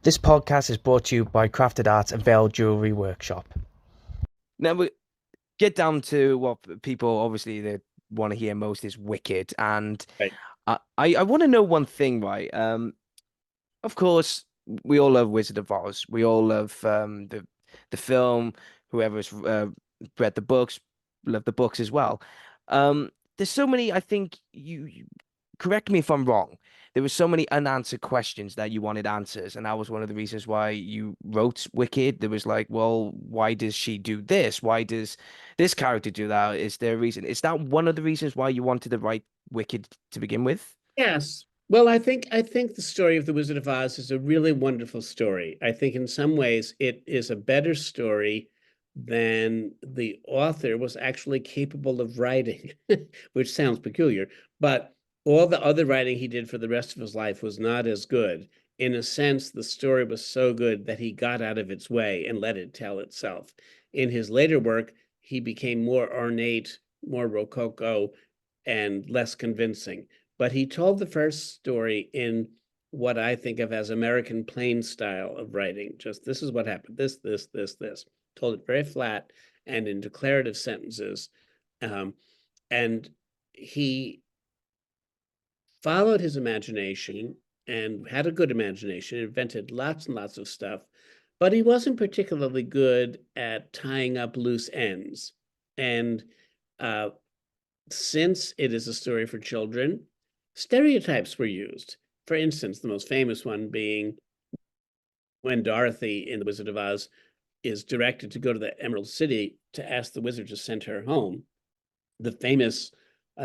This podcast is brought to you by Crafted Arts and Veil Jewelry Workshop. Now we get down to what people obviously they want to hear most is Wicked, and Right. I want to know one thing, right? Of course, we all love Wizard of Oz. We all love the film. Whoever's read the books, love the books as well. There's so many. I think you correct me if I'm wrong. There were so many unanswered questions that you wanted answers, and that was one of the reasons why you wrote Wicked. There was like, well, why does she do this? Why does this character do that? Is there a reason? Is that one of the reasons why you wanted to write Wicked to begin with? Yes. Well, I think the story of the Wizard of Oz is a really wonderful story. I think in some ways it is a better story than the author was actually capable of writing, which sounds peculiar, but all the other writing he did for the rest of his life was not as good. In a sense, the story was so good that he got out of its way and let it tell itself. In his later work, he became more ornate, more rococo, and less convincing. But he told the first story in what I think of as American plain style of writing. Just this is what happened. This. Told it very flat and in declarative sentences. Um, and he followed his imagination and had a good imagination, invented lots and lots of stuff, but he wasn't particularly good at tying up loose ends. And uh, since it is a story for children, stereotypes were used. For instance, the most famous one being when Dorothy in The Wizard of Oz is directed to go to the Emerald City to ask the wizard to send her home. The famous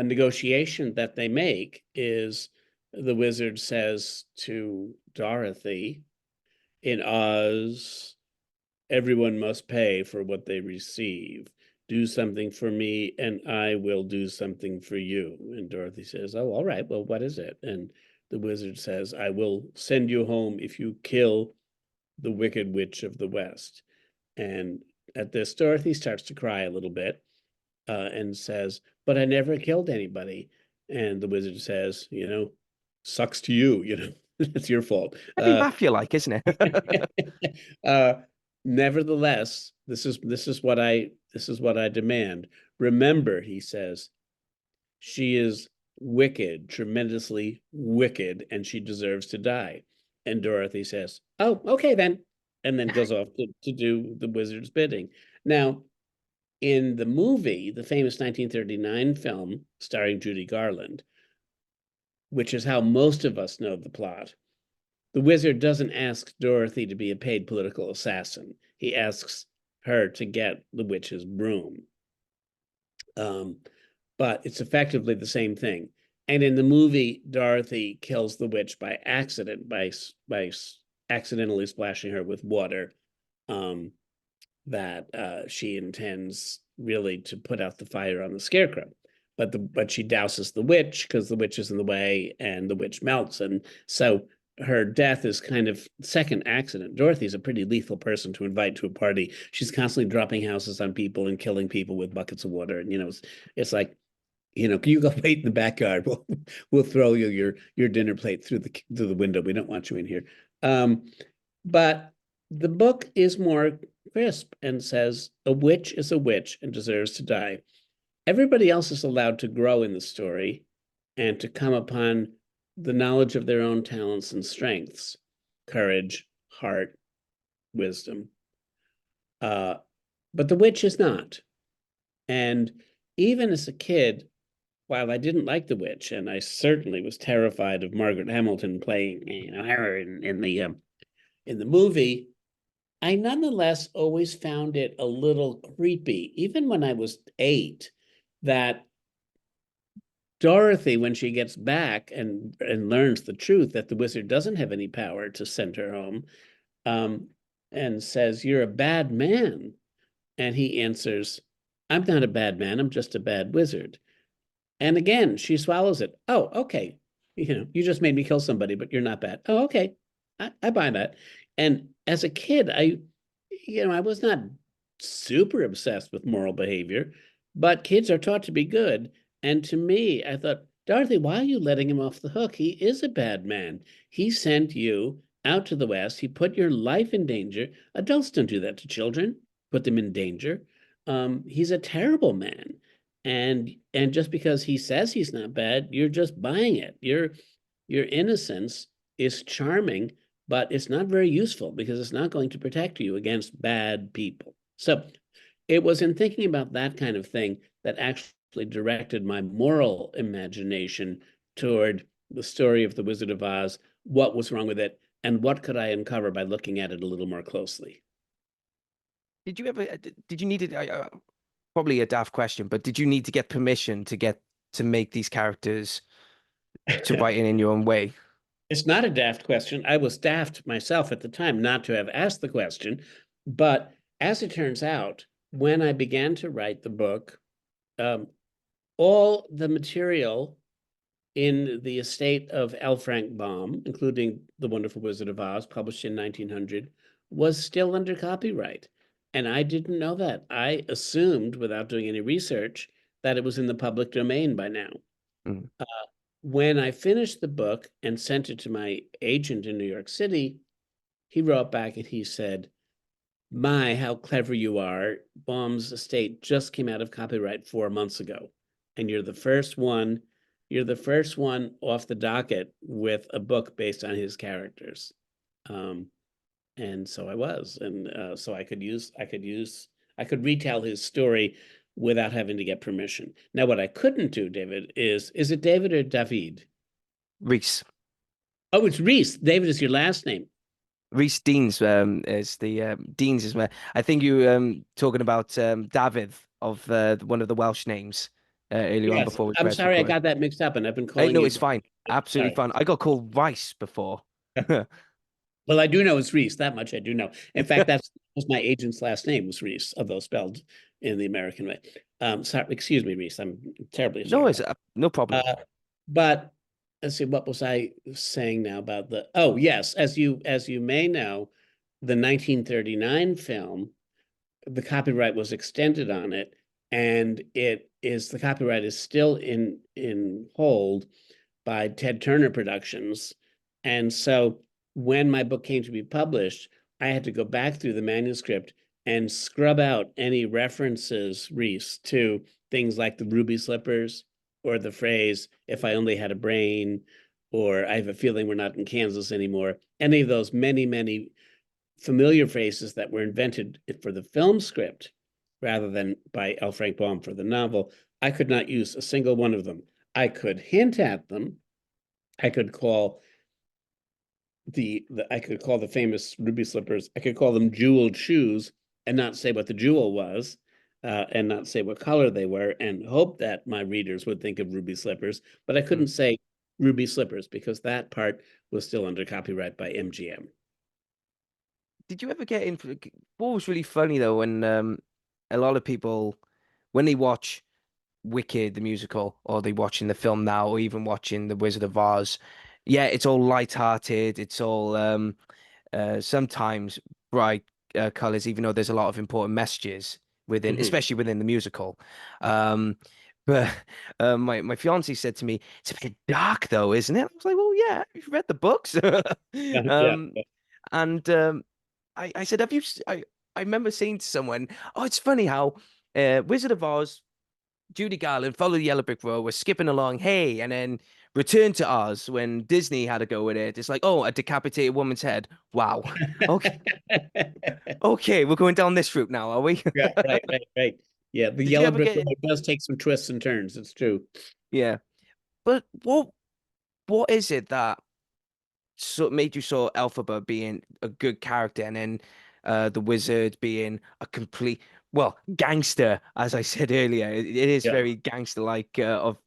negotiation that they make is the wizard says to Dorothy, in Oz, everyone must pay for what they receive. Do something for me, and I will do something for you. And Dorothy says, oh, all right, well, what is it? And the wizard says, I will send you home if you kill the Wicked Witch of the West. And at this, Dorothy starts to cry a little bit and says, but I never killed anybody. And the wizard says, sucks to you, it's your fault. Heavy math, you like, isn't it? uh, Nevertheless, this is what I demand. Remember, he says, she is wicked, tremendously wicked, and she deserves to die. And Dorothy says, oh, okay then, and then goes off to do the wizard's bidding. Now, in the movie, the famous 1939 film starring Judy Garland, which is how most of us know the plot, the wizard doesn't ask Dorothy to be a paid political assassin. He asks her to get the witch's broom. Um, but it's effectively the same thing. And in the movie, Dorothy kills the witch by accident, by accidentally splashing her with water um, that she intends really to put out the fire on the scarecrow. But she douses the witch because the witch is in the way, and the witch melts, and so her death is kind of second accident. Dorothy's a pretty lethal person to invite to a party. She's constantly dropping houses on people and killing people with buckets of water, and it's like, can you go wait in the backyard? We'll throw you your dinner plate through the window. We don't want you in here. But the book is more crisp and says a witch is a witch and deserves to die. Everybody else is allowed to grow in the story and to come upon the knowledge of their own talents and strengths, courage, heart, wisdom. Uh, but the witch is not. And even as a kid, while I didn't like the witch, and I certainly was terrified of Margaret Hamilton playing, her in the movie, I nonetheless always found it a little creepy, even when I was 8, that Dorothy, when she gets back and learns the truth that the wizard doesn't have any power to send her home, um, and says, "You're a bad man," and he answers, "I'm not a bad man. I'm just a bad wizard." And again, she swallows it. Oh, okay. You just made me kill somebody, but you're not bad. Oh, okay. I buy that. And as a kid, I was not super obsessed with moral behavior, but kids are taught to be good. And to me, I thought, Dorothy, why are you letting him off the hook? He is a bad man. He sent you out to the West. He put your life in danger. Adults don't do that to children, put them in danger. He's a terrible man. And just because he says he's not bad, you're just buying it. Your innocence is charming, but it's not very useful because it's not going to protect you against bad people. So it was in thinking about that kind of thing that actually directed my moral imagination toward the story of the Wizard of Oz, what was wrong with it, and what could I uncover by looking at it a little more closely. Did you ever, did you need it? Probably a daft question, but did you need to get permission to make these characters to write it in your own way? It's not a daft question. I was daft myself at the time not to have asked the question. But as it turns out, when I began to write the book, um, all the material in the estate of L. Frank Baum, including The Wonderful Wizard of Oz, published in 1900, was still under copyright. And I didn't know that. I assumed, without doing any research, that it was in the public domain by now. Mm. Uh, when I finished the book and sent it to my agent in New York City, he wrote back and he said, "My, how clever you are. Baum's estate just came out of copyright 4 months ago. And you're the first one off the docket with a book based on his characters." Um, and so I was, and so I could retell his story without having to get permission. Now, what I couldn't do, David, is it David or David? Reese. Oh, it's Reese. David is your last name. Reese Deans is the Deans is where I think you talking about David of one of the Welsh names earlier on Yes, before we I'm pressed sorry I record. got that mixed up, and I've been calling No, you. it's fine. Absolutely Sorry. fine. I got called Rice before. Well, I do know it's Reese. That much I do know. In fact, that was my agent's last name was Reese, although spelled in the American way. Sorry, excuse me, Reese. I'm terribly No, sorry it's about no that. problem. But let's see, what was I saying now about the? Oh, yes, as you may know, the 1939 film, the copyright was extended on it, and the copyright is still in hold by Ted Turner Productions. And so when my book came to be published, I had to go back through the manuscript and scrub out any references, Reese, to things like the ruby slippers or the phrase, "if I only had a brain," or "I have a feeling we're not in Kansas anymore." Any of those many, many familiar phrases that were invented for the film script rather than by L. Frank Baum for the novel, I could not use a single one of them. I could hint at them. I could call the famous ruby slippers. I could call them jeweled shoes and not say what the jewel was, and not say what color they were, and hope that my readers would think of ruby slippers. But I Mm. couldn't say ruby slippers because that part was still under copyright by MGM. Did you ever get into what was really funny though when a lot of people when they watch Wicked the musical or they watching the film now or even watching The Wizard of Oz, yeah, it's all light-hearted, it's all sometimes bright colors, even though there's a lot of important messages within, Mhm. especially within the musical. Um, but my fiance said to me, "It's a bit dark, though, isn't it?" I was like, "Well, yeah, you've read the books." Yeah, yeah, Um, and I said, "Have you?" I remember saying to someone, "Oh, it's funny how Wizard of Oz." Judy Garland, Follow the Yellow Brick Road, we're skipping along, hey, and then Return to Oz when Disney had to go with it. It's like, oh, a decapitated woman's head. Wow. Okay, yeah. okay, we're going down this route now, are we? Yeah, right, right, right. Yeah, the Did you Yellow ever Brick get Road does take some twists and turns. It's true. yeah. But what is it that made you saw Elphaba being a good character and then the wizard being a complete gangster, as I said earlier. It is Yeah, very gangster like of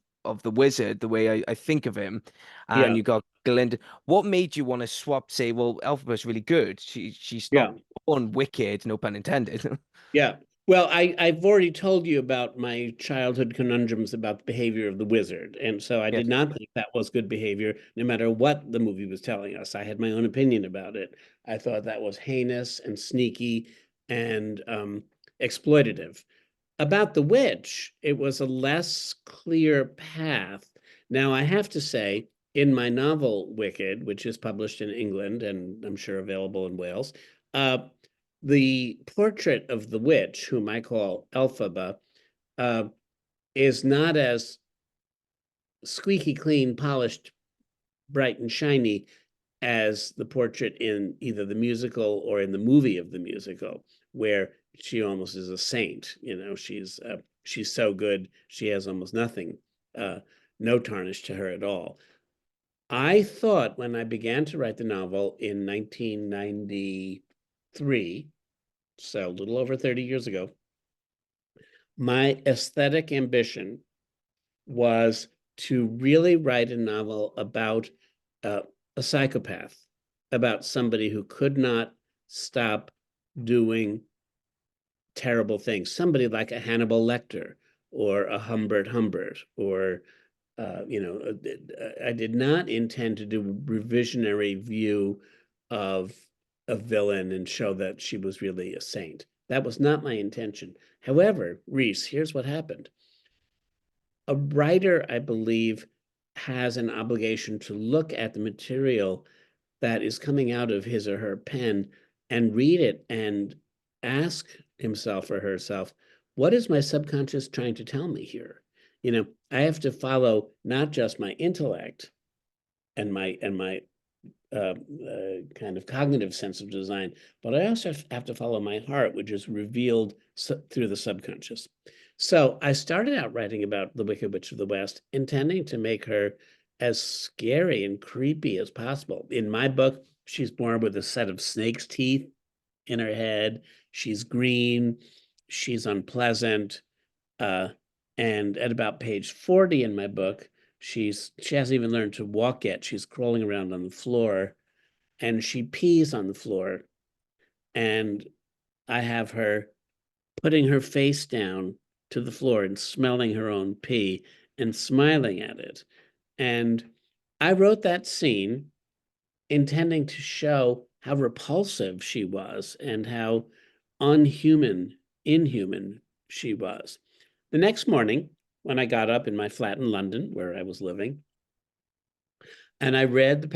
the wizard, the way I think of him. And yeah, you got Glinda. What made you want to swap, say, well, Elphaba's really good. She's not yeah. born wicked, no pun intended. Yeah. Well, I've already told you about my childhood conundrums about the behavior of the wizard. And so I did Yes. not think that was good behavior, no matter what the movie was telling us. I had my own opinion about it. I thought that was heinous and sneaky and exploitative. About the witch, it was a less clear path. Now, I have to say, in my novel Wicked, which is published in England and I'm sure available in Wales, uh, the portrait of the witch, whom I call Elphaba, uh, is not as squeaky clean, polished, bright, and shiny as the portrait in either the musical or in the movie of the musical, where she almost is a saint. You know, she's so good, she has almost nothing, uh, no tarnish to her at all. I thought when I began to write the novel in 1993, so a little over 30 years ago, my aesthetic ambition was to really write a novel about uh, a psychopath, about somebody who could not stop doing terrible things, somebody like a Hannibal Lecter or a Humbert Humbert or I did not intend to do a revisionary view of a villain and show that she was really a saint. That was not my intention. However, Reese, here's what happened. A writer, I believe, has an obligation to look at the material that is coming out of his or her pen and read it and ask himself or herself, what is my subconscious trying to tell me here? You know, I have to follow not just my intellect and my kind of cognitive sense of design, but I also have to follow my heart, which is revealed through the subconscious. So I started out writing about the Wicked Witch of the West, intending to make her as scary and creepy as possible. In my book, she's born with a set of snake's teeth in her head. She's green. She's unpleasant. Uh, and at about page 40 in my book, she hasn't even learned to walk yet. She's crawling around on the floor and she pees on the floor. And I have her putting her face down to the floor and smelling her own pee and smiling at it. And I wrote that scene intending to show how repulsive she was and how unhuman, inhuman she was. The next morning, when I got up in my flat in London, where I was living, and I read the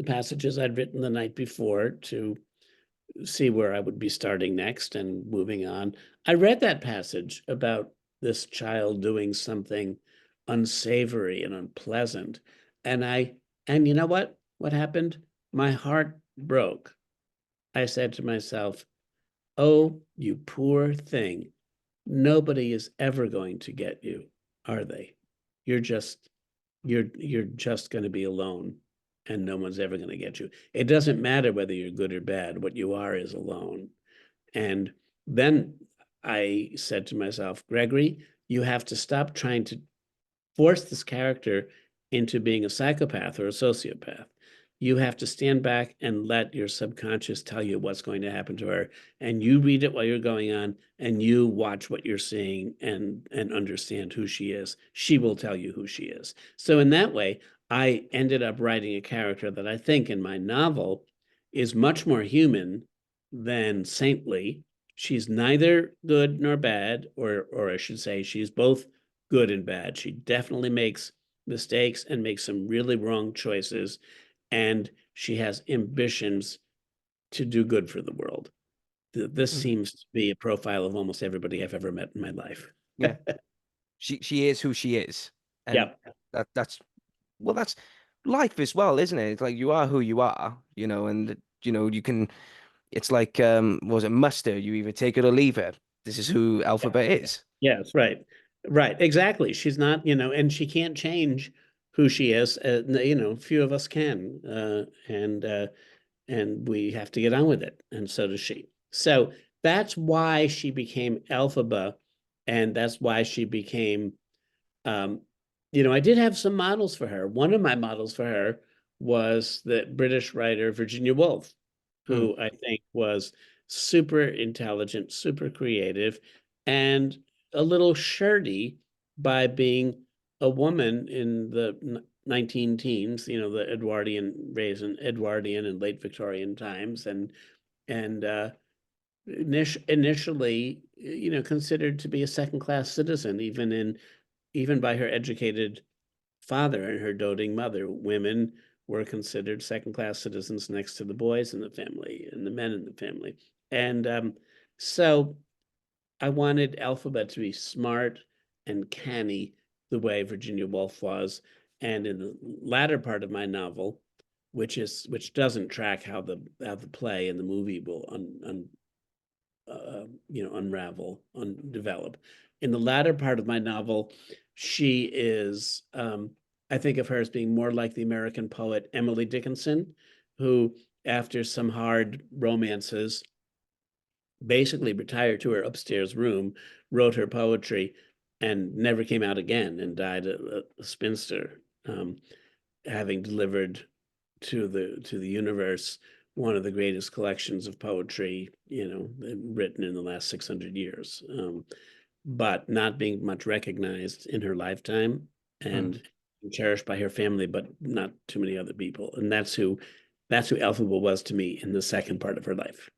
passages I'd written the night before to see where I would be starting next and moving on. I read that passage about this child doing something unsavory and unpleasant. And you know what? What happened? My heart broke. I said to myself, oh, you poor thing. Nobody is ever going to get you, are they? You're just you're just going to be alone and no one's ever going to get you. It doesn't matter whether you're good or bad. What you are is alone. And then I said to myself, Gregory, you have to stop trying to force this character into being a psychopath or a sociopath. You have to stand back and let your subconscious tell you what's going to happen to her. And you read it while you're going on and you watch what you're seeing and understand who she is. She will tell you who she is. So in that way, I ended up writing a character that I think in my novel is much more human than saintly. She's neither good nor bad, or I should say, she's both good and bad. She definitely makes mistakes and makes some really wrong choices. And she has ambitions to do good for the world. This Mm. seems to be a profile of almost everybody I've ever met in my life. Yeah. She is who she is. And Yeah. that's well, that's life as well, isn't it? It's like you are who you are, and you can it's like what was it mustard? You either take it or leave it. This is who Alphabet is. Yes, right. Right. Exactly. She's not, and she can't change who she is. Few of us can. And we have to get on with it, and so does she. So that's why she became Elphaba, and that's why she became um, I did have some models for her. One of my models for her was the British writer Virginia Woolf, Mm. who I think was super intelligent, super creative, and a little shirty by being a woman in the 19 teens, the Edwardian and late Victorian times, and initially, considered to be a second-class citizen, even by her educated father and her doting mother. Women were considered second-class citizens next to the boys in the family and the men in the family. And so I wanted Alphabet to be smart and canny the way Virginia Woolf was. And in the latter part of my novel, which doesn't track how the play and the movie will unravel, undevelop. In the latter part of my novel, she is, I think of her as being more like the American poet Emily Dickinson, who, after some hard romances, basically retired to her upstairs room, wrote her poetry, and never came out again, and died a spinster, having delivered to the universe one of the greatest collections of poetry, written in the last 600 years, but not being much recognized in her lifetime Mm. and cherished by her family, but not too many other people. And that's who Elphaba was to me in the second part of her life.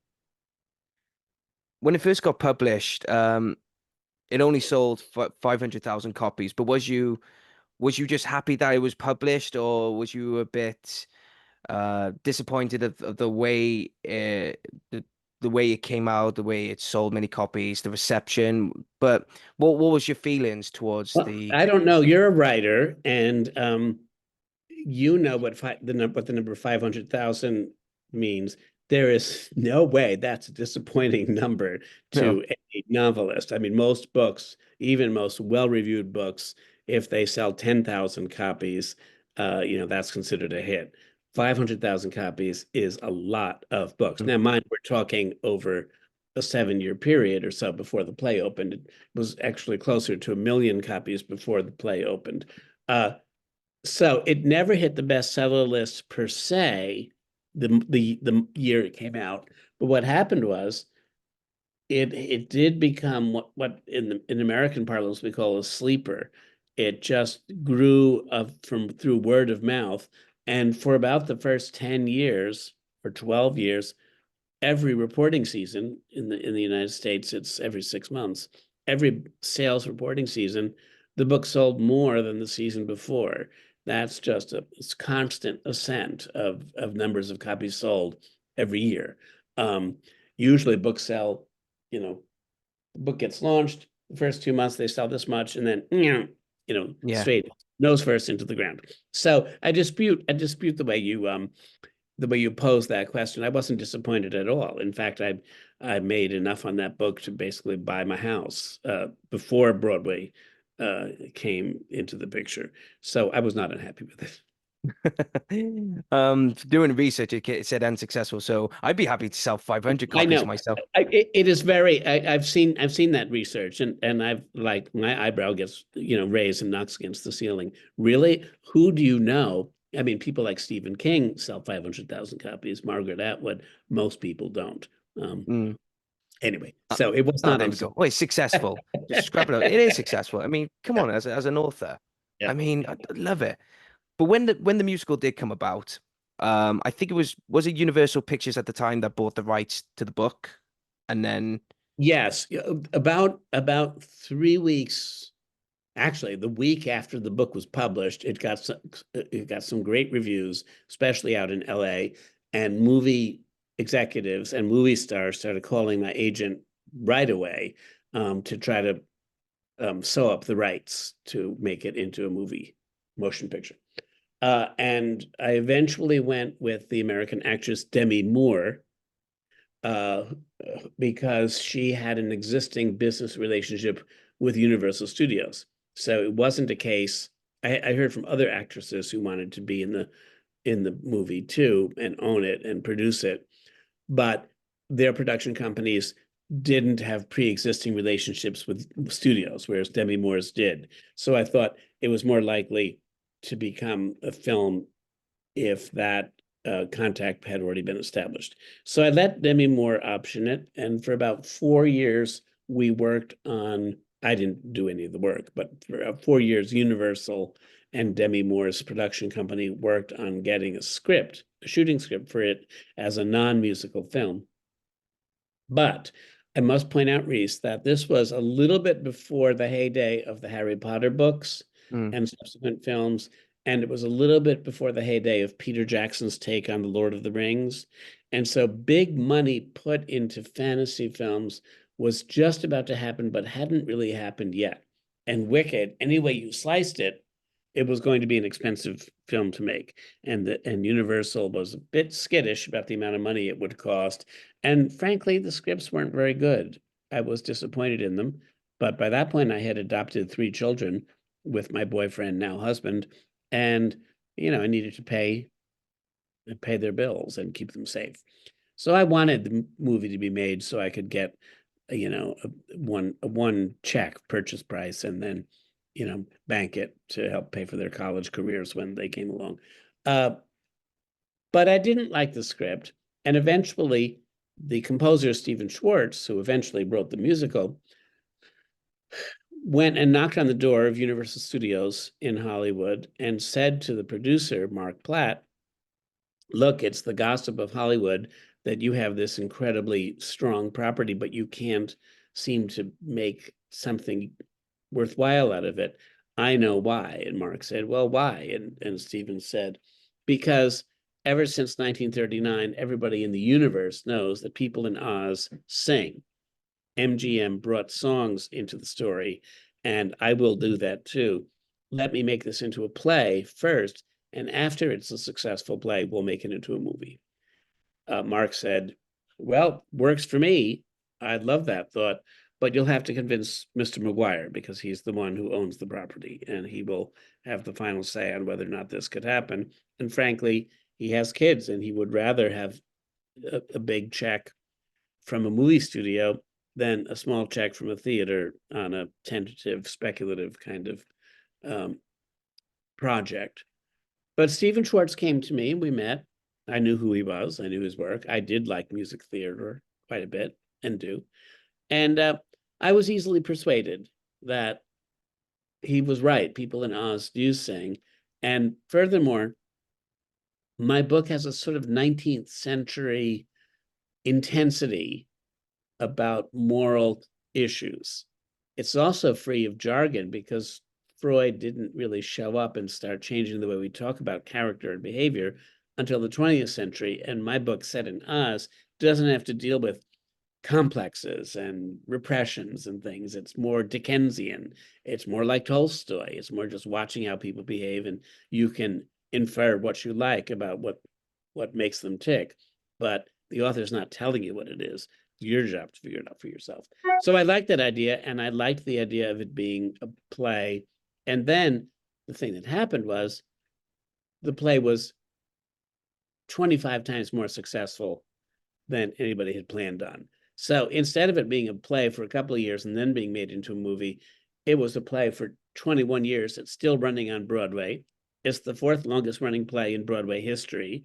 When it first got published, it only sold 500,000 copies. But was you just happy that it was published, or was you a bit disappointed of the way it came out, the way it sold many copies, the reception? But what was your feelings towards Well, the? I don't know. You're a writer, and you know what the number 500,000 means. There is no way that's a disappointing number No. to a novelist. I mean, most books, even most well-reviewed books, if they sell 10,000 copies, that's considered a hit. 500,000 copies is a lot of books. Mm. Now, mind, we're talking over a 7-year period or so before the play opened. It was actually closer to 1 million copies before the play opened. So it never hit the bestseller list per se, the year it came out. But what happened was it did become what in American parlance we call a sleeper. It just grew from through word of mouth, and for about the first 10 years or 12 years, every reporting season in the United States, it's every 6 months. Every sales reporting season, the book sold more than the season before. That's just it's constant ascent of numbers of copies sold every year. Um, Usually books sell, the book gets launched, the first 2 months they sell this much, and then Yeah. straight nose first into the ground. So I dispute the way you pose that question. I wasn't disappointed at all. In fact, I made enough on that book to basically buy my house before Broadway came into the picture. So I was not unhappy with it. Doing research, it said unsuccessful, so I'd be happy to sell 500 I copies know. myself. It is very. I've seen that research, and I've like my eyebrow gets raised and knocks against the ceiling. Really, who do you know? I mean, people like Stephen King sell 500,000 copies. Margaret Atwood, most people don't. Um, Mm. anyway, Uh, so it was Oh, not there we go. Oh, it's unsuccessful. successful. Just scrap it out. It is successful. I mean, come on, as an author. Yeah. I mean, I love it. But when the musical did come about, I think it was it Universal Pictures at the time that bought the rights to the book, and then Yes, yeah, about 3 weeks. Actually, the week after the book was published, it got some great reviews, especially out in LA, and movie executives and movie stars started calling my agent right away to try to sew up the rights to make it into a movie motion picture. And I eventually went with the American actress Demi Moore, uh, because she had an existing business relationship with Universal Studios. So it wasn't a case. I heard from other actresses who wanted to be in the movie too and own it and produce it, but their production companies didn't have pre-existing relationships with studios, whereas Demi Moore's did. So I thought it was more likely to become a film if that contact had already been established. So I let Demi Moore option it, and for about 4 years we worked on. I didn't do any of the work, but for 4 years, Universal and Demi Moore's production company worked on getting a shooting script for it as a non-musical film. But I must point out, Reese, that this was a little bit before the heyday of the Harry Potter books. Mm. and subsequent films. And it was a little bit before the heyday of Peter Jackson's take on the Lord of the Rings. And so big money put into fantasy films was just about to happen, but hadn't really happened yet. And Wicked, any way you sliced it, it was going to be an expensive film to make. And Universal was a bit skittish about the amount of money it would cost. And frankly, the scripts weren't very good. I was disappointed in them. But by that point, I had adopted 3 children with my boyfriend, now husband, and I needed to pay their bills and keep them safe. So I wanted the movie to be made so I could get a one check purchase price and then bank it to help pay for their college careers when they came along. Uh, but I didn't like the script, and eventually the composer Stephen Schwartz, who eventually wrote the musical, went and knocked on the door of Universal Studios in Hollywood and said to the producer, Mark Platt, look, it's the gossip of Hollywood that you have this incredibly strong property, but you can't seem to make something worthwhile out of it. I know why. And Mark said, well, why? And Stephen said, because ever since 1939, everybody in the universe knows that people in Oz sing. MGM brought songs into the story, and I will do that too. Let me make this into a play first, and after it's a successful play, we'll make it into a movie. Mark said, well, works for me. I'd love that thought, but you'll have to convince Mr. Maguire because he's the one who owns the property and he will have the final say on whether or not this could happen. And frankly, he has kids and he would rather have a big check from a movie studio than a small check from a theater on a tentative, speculative kind of um, project. But Stephen Schwartz came to me. We met. I knew who he was. I knew his work. I did like music theater quite a bit and do. And I was easily persuaded that he was right. People in Oz do sing. And furthermore, my book has a sort of 19th century intensity about moral issues. It's also free of jargon because Freud didn't really show up and start changing the way we talk about character and behavior until the 20th century. And my book, set in Oz, doesn't have to deal with complexes and repressions and things. It's more Dickensian. It's more like Tolstoy. It's more just watching how people behave, and you can infer what you like about what makes them tick. But the author's not telling you what it is. It's your job to figure it out for yourself. So I liked that idea, and I liked the idea of it being a play. And then the thing that happened was the play was 25 times more successful than anybody had planned on. So instead of it being a play for a couple of years and then being made into a movie, it was a play for 21 years. It's still running on Broadway. It's the 4th longest running play in Broadway history.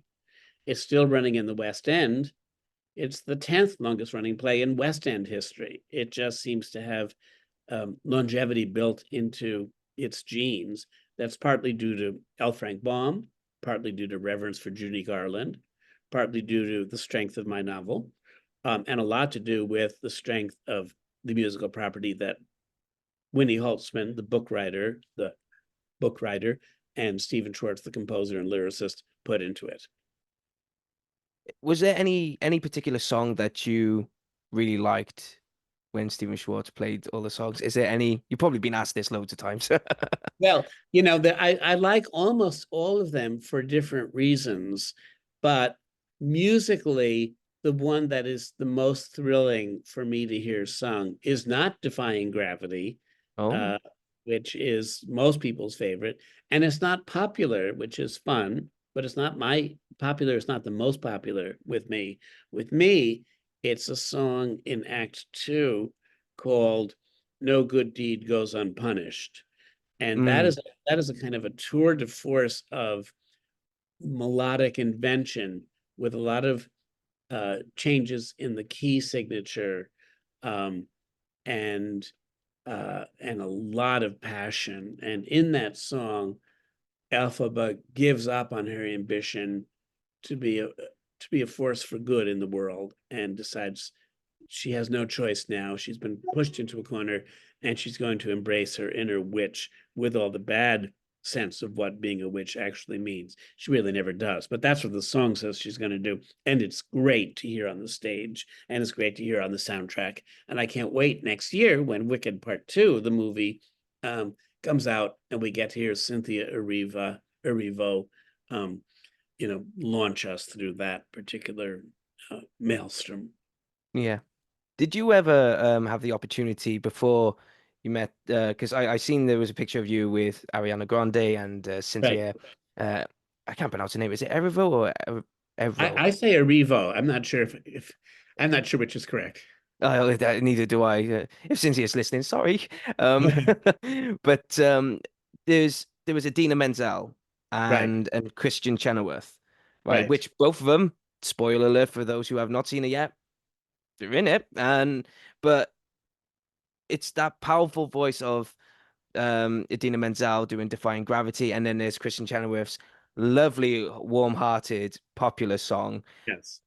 It's still running in the West End. It's the 10th longest running play in West End history. It just seems to have longevity built into its genes. That's partly due to L. Frank Baum, partly due to reverence for Judy Garland, partly due to the strength of my novel, and a lot to do with the strength of the musical property that Winnie Holtzman, the book writer, and Stephen Schwartz, the composer and lyricist, put into it. Was there any particular song that you really liked when Stephen Schwartz played all the songs? Is there any? You've probably been asked this loads of times. Well, I like almost all of them for different reasons, but musically, the one that is the most thrilling for me to hear sung is not Defying Gravity, Oh. uh, which is most people's favorite, and it's not Popular, which is fun, but it's not my popular. It's not the most popular with me. With me, it's a song in Act 2 called "No Good Deed Goes Unpunished." And that Mm. is that is a kind of a tour de force of melodic invention with a lot of changes in the key signature, um, and and a lot of passion. And in that song, Elphaba gives up on her ambition to be a force for good in the world and decides she has no choice now. She's been pushed into a corner and she's going to embrace her inner witch, with all the bad sense of what being a witch actually means. She really never does, but that's what the song says she's going to do. And it's great to hear on the stage, and it's great to hear on the soundtrack. And I can't wait next year when Wicked Part Two, the movie, comes out, and we get to hear Cynthia Erivo, um, launch us through that particular maelstrom. Yeah. Did you ever have the opportunity before you met? Because I seen there was a picture of you with Ariana Grande and Right. Cynthia. Uh, I can't pronounce her name. Is it Erivo or Evro? I say Erivo. I'm not sure if I'm not sure which is correct. Neither do I. If Cynthia's listening, sorry. Um, but there was Adina Menzel Right, and Christian Chenoweth, right? right. Which both of them, spoiler alert for those who have not seen it yet, they're in it, and but it's that powerful voice of Idina Menzel doing Defying Gravity, and then there's Christian Chenoweth's lovely, warm-hearted, popular song. Yes.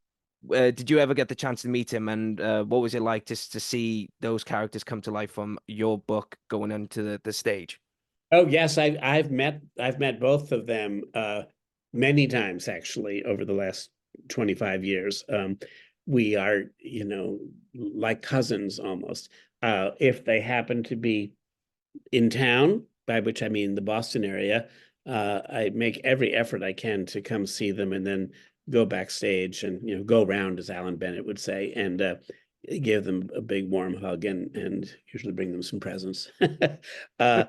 Did you ever get the chance to meet him, and what was it like just to see those characters come to life from your book going onto the stage? Oh yes, I've met both of them many times actually over the last 25 years. We are, like cousins almost. If they happen to be in town, by which I mean the Boston area, I make every effort I can to come see them and then go backstage and go around, as Alan Bennett would say, and give them a big warm hug and usually bring them some presents. uh,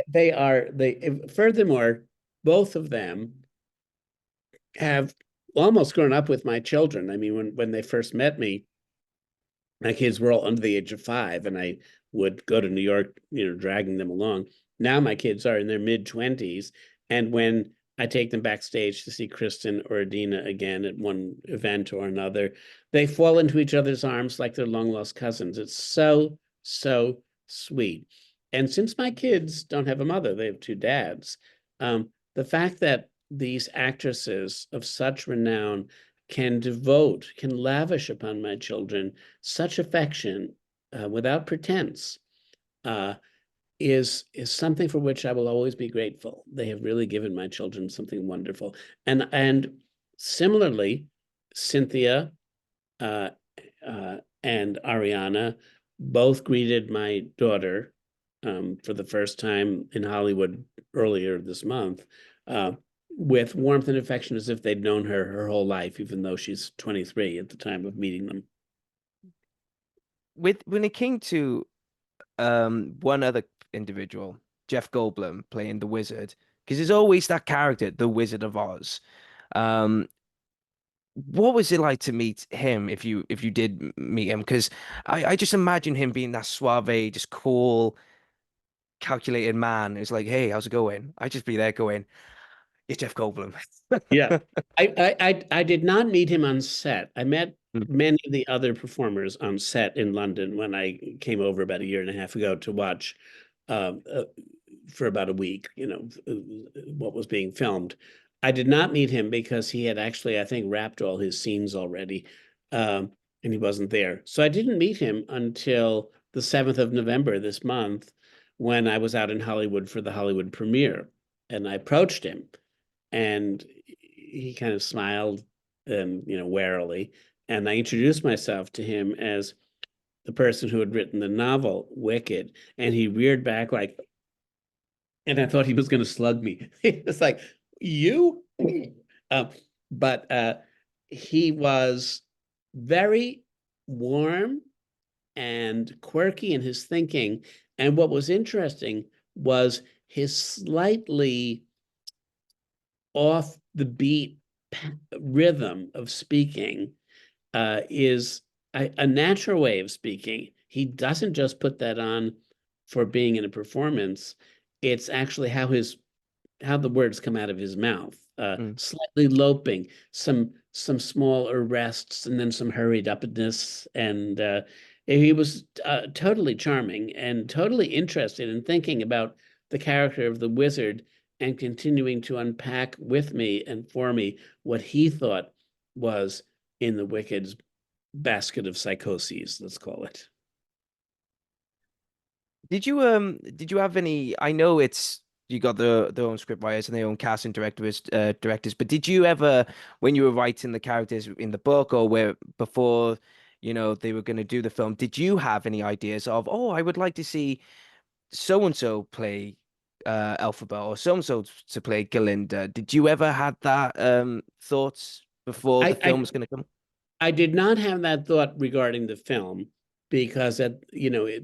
they furthermore, both of them have almost grown up with my children. I mean, when they first met me, my kids were all under the age of 5, and I would go to New York, dragging them along. Now my kids are in their mid-20s, and when I take them backstage to see Kristen or Adina again at one event or another, they fall into each other's arms like they're long lost cousins. It's so, so sweet. And since my kids don't have a mother, they have two dads. The fact that these actresses of such renown can lavish upon my children such affection without pretense uh, is something for which I will always be grateful. They have really given my children something wonderful, and similarly, Cynthia uh, and Ariana both greeted my daughter for the first time in Hollywood earlier this month. With warmth and affection as if they'd known her whole life, even though she's 23 at the time of meeting them. With when it came to one other individual, Jeff Goldblum playing the Wizard, because there's always that character, the Wizard of Oz. Um, what was it like to meet him if you did meet him? Because I just imagine him being that suave, just cool, calculated man. It's like, hey, how's it going? I just be there going, it's Jeff Goldblum. Yeah. I did not meet him on set. I met Mm. many of the other performers on set in London when I came over about a year and a half ago to watch uh, uh, for about a week, what was being filmed. I did not meet him because he had actually, I think, wrapped all his scenes already, um, and he wasn't there. So I didn't meet him until the 7th of November this month when I was out in Hollywood for the Hollywood premiere. And I approached him and he kind of smiled, warily. And I introduced myself to him as the person who had written the novel Wicked, and he reared back like, and I thought he was going to slug me. It's like, you? Uh, but he was very warm and quirky in his thinking. And what was interesting was his slightly off the beat rhythm of speaking is a natural way of speaking. He doesn't just put that on for being in a performance. It's actually how the words come out of his mouth. Mm. Slightly loping, some small arrests, and then some hurried upness. And he was totally charming and totally interested in thinking about the character of the wizard and continuing to unpack with me and for me what he thought was in the Wicked's basket of psychoses, let's call it. Did you have any? I know it's you got their own script writers and their own casting directors. But did you ever, when you were writing the characters in the book or where before, they were going to do the film, did you have any ideas of, oh, I would like to see so and so play Elphaba or so and so to play Galinda? Did you ever had that thoughts before the I, film I was going to come? I did not have that thought regarding the film because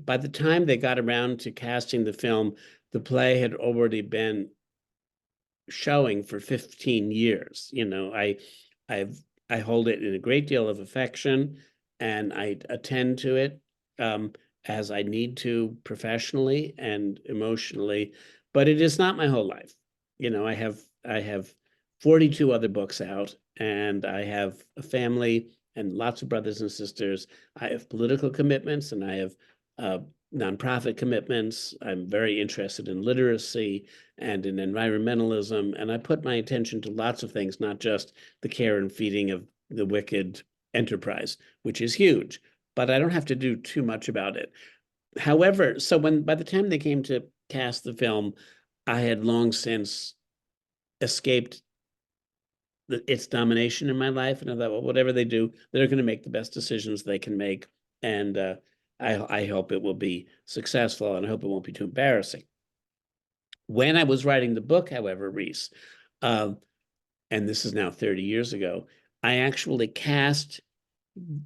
by the time they got around to casting the film, the play had already been showing for 15 years. I've I hold it in a great deal of affection and I attend to it um, as I need to professionally and emotionally, but it is not my whole life. I have 42 other books out and I have a family and lots of brothers and sisters. I have political commitments and I have uh, nonprofit commitments. I'm very interested in literacy and in environmentalism. And I put my attention to lots of things, not just the care and feeding of the wicked enterprise, which is huge, but I don't have to do too much about it. However, so by the time they came to cast the film, I had long since escaped its domination in my life. And I thought, well, whatever they do, they're going to make the best decisions they can make. And I hope it will be successful and I hope it won't be too embarrassing. When I was writing the book, however, Reese, uh, and this is now 30 years ago, I actually cast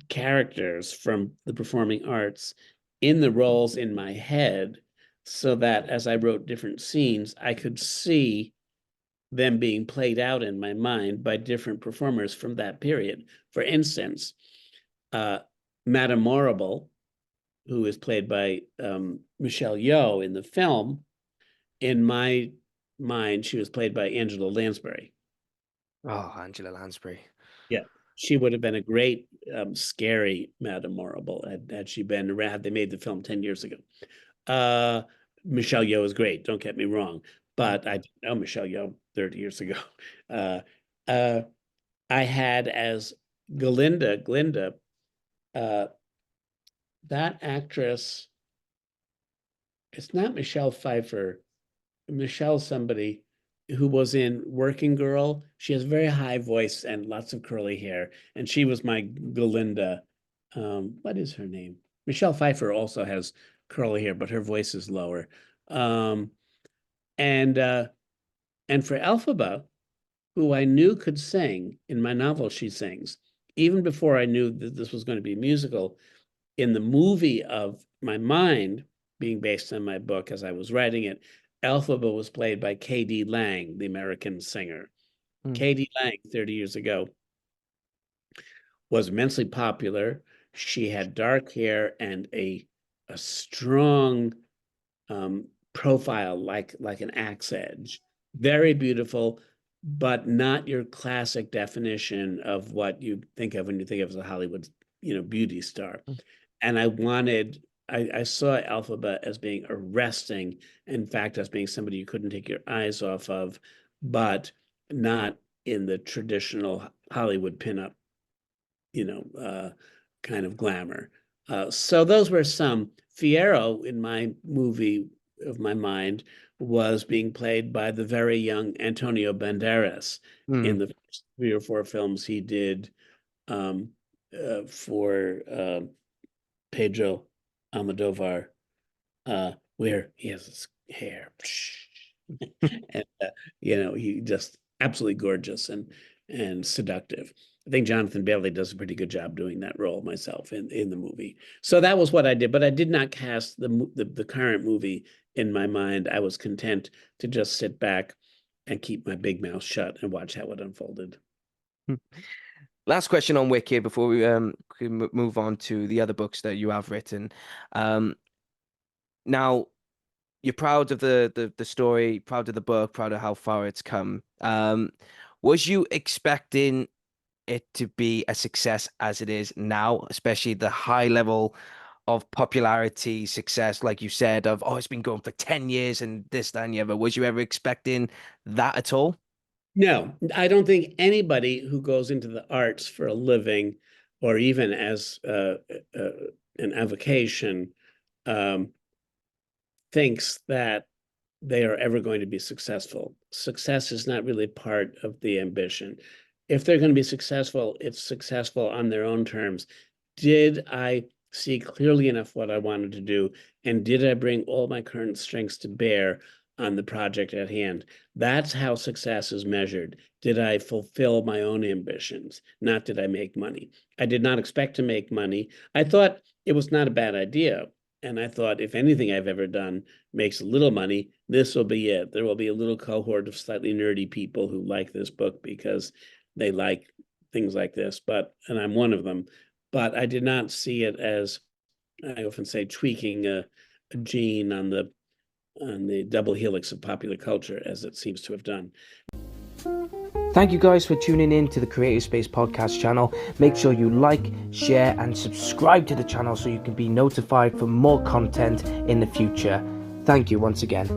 characters from the performing arts in the roles in my head so that as I wrote different scenes, I could see them being played out in my mind by different performers from that period. For instance, uh, Madame Morrible, who is played by Michelle Yeoh in the film, in my mind, she was played by Angela Lansbury. Oh, Angela Lansbury. Yeah, she would have been a great, scary Madame Morrible had she been around. Had they made the film 10 years ago? Uh, Michelle Yeoh is great. Don't get me wrong, but I didn't know Michelle Yeoh 30 years ago. Uh, uh, I had as Glinda, uh, that actress. It's not Michelle Pfeiffer. Michelle somebody who was in Working Girl. She has a very high voice and lots of curly hair, and she was my Galinda. What is her name? Michelle Pfeiffer also has curly hair, but her voice is lower. Um, and uh, and for Elphaba, who I knew could sing in my novel, she sings even before I knew that this was going to be a musical. In the movie of my mind, being based on my book as I was writing it, Elphaba was played by K.D. Lang, the American singer. Mm. K.D. Lang, 30 years ago, was immensely popular. She had dark hair and a strong profile, like an axe edge. Very beautiful, but not your classic definition of what you think of when you think of as a Hollywood, beauty star. And I saw Alphaba as being arresting, in fact, as being somebody you couldn't take your eyes off of, but not in the traditional Hollywood pinup, you know, uh, kind of glamour. So those were some. Fierro in my movie of my mind was being played by the very young Antonio Banderas in Mm. the first 3 or 4 films he did um, for Pedro Almodovar, where he has his hair, and he just absolutely gorgeous and seductive. I think Jonathan Bailey does a pretty good job doing that role myself in the movie. So that was what I did, but I did not cast the current movie in my mind. I was content to just sit back and keep my big mouth shut and watch how it unfolded. Last question on Wicked before we can move on to the other books that you have written. Um, Now you're proud of the story, proud of the book, proud of how far it's come. Was you expecting it to be a success as it is now, especially the high level of popularity, success, like you said, of oh, it's been going for 10 years and this, that, and the other. Was you ever expecting that at all? No, I don't think anybody who goes into the arts for a living or even as uh, an avocation um, thinks that they are ever going to be successful. Success is not really part of the ambition. If they're going to be successful, it's successful on their own terms. Did I see clearly enough what I wanted to do? And did I bring all my current strengths to bear on the project at hand? That's how success is measured. Did I fulfill my own ambitions? Not did I make money? I did not expect to make money. I thought it was not a bad idea. And I thought, if anything I've ever done makes a little money, this will be it. There will be a little cohort of slightly nerdy people who like this book because they like things like this. And I'm one of them. But I did not see it as, I often say, tweaking a gene on the double helix of popular culture, as it seems to have done. Thank you guys for tuning in to the Creative Space podcast channel. Make sure you like, share, and subscribe to the channel so you can be notified for more content in the future. Thank you once again.